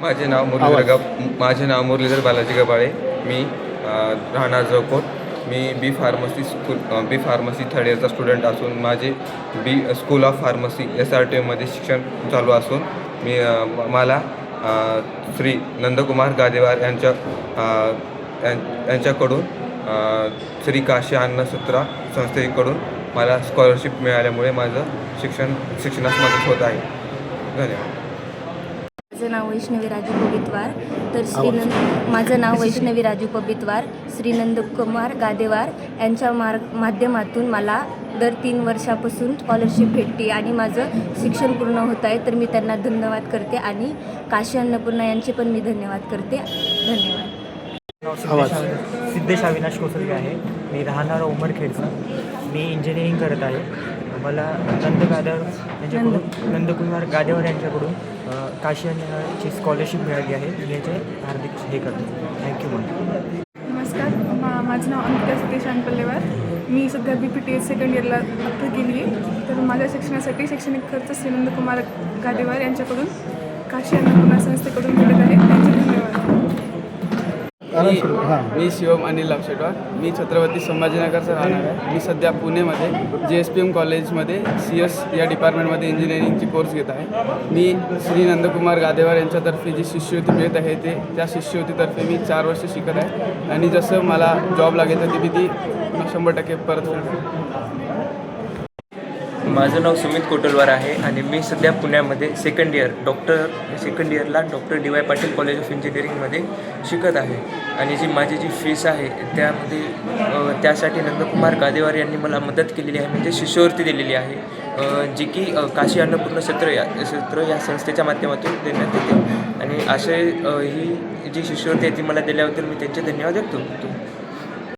माझे नाव मुरलीधर बालाजी गबाळे. मी राहणार जळकोट. मी बी pharmacy third इयरचा student असून माझे स्कूल ऑफ फार्मसी SRTMमध्ये शिक्षण चालू असून मला श्री नंदकुमार गादेवार यांच्याकडून श्री काशी अन्न सत्रा संस्थेकडून मला स्कॉलरशिप मिळाल्यामुळे माझं शिक्षणास मदत होत आहे. धन्यवाद. माझं नाव वैष्णवी राजू पबितवार. श्री नंदकुमार गादेवार यांच्या माध्यमातून मला दर 3 वर्षापासून स्कॉलरशिप भेटते आणि माझं शिक्षण पूर्ण होत आहे. तर मी त्यांना धन्यवाद करते आणि काशी अन्नपूर्णा यांचे पण मी धन्यवाद करते. धन्यवाद. सिद्धेश अविनाश कोसलगे आहे. मी राहणार उमरखेडचा. मी इंजिनिअरिंग करत आहे. मला नंदकुमार गादेवार यांच्याकडून काशी अन्नची स्कॉलरशिप मिळाली आहे. मी याचे हार्दिक हे करतो. Thank you ma'am. नमस्कार. माझं नाव अंकिता सतीश पल्लेवार. मी सध्या BPTS सेकंड इयरला अप्लाय केली आहे. तर माझ्या शिक्षणासाठी शैक्षणिक खर्च श्री नंदकुमार गादेवार यांच्याकडून काशी अन्नपूर्णा संस्थेकडून मिळत आहे. त्यांचे धन्यवाद. मी शिवम अनिल लावशेटवार. मी छत्रपती संभाजीनगरचा राहणार आहे. मी सध्या पुणेमध्ये JSPM कॉलेजमध्ये CS या डिपार्टमेंटमध्ये इंजिनिअरिंगची कोर्स घेत आहे. मी श्री नंदकुमार गादेवार यांच्यातर्फे जी शिष्यवृत्ती मिळत आहे त्या शिष्यवृत्तीतर्फे मी 4 वर्ष शिकत आहे आणि जसं मला जॉब लागेल तर ती 100% परतफेड. माझं नाव सुमित कोटलवार आहे आणि मी सध्या पुण्यामध्ये सेकंड इयरला doctor DY Patil college of इंजिनिअरिंगमध्ये शिकत आहे. आणि माझी जी फीस आहे त्यासाठी नंदकुमार गादेवार यांनी मला मदत केलेली आहे, म्हणजे शिष्यवृत्ती दिलेली आहे, जी की काशी अन्नपूर्णा सत्र या संस्थेच्या माध्यमातून देण्यात येते. आणि ही जी शिष्यवृत्ती आहे ती मला दिल्याबद्दल मी त्यांचे धन्यवाद व्यक्त करतो.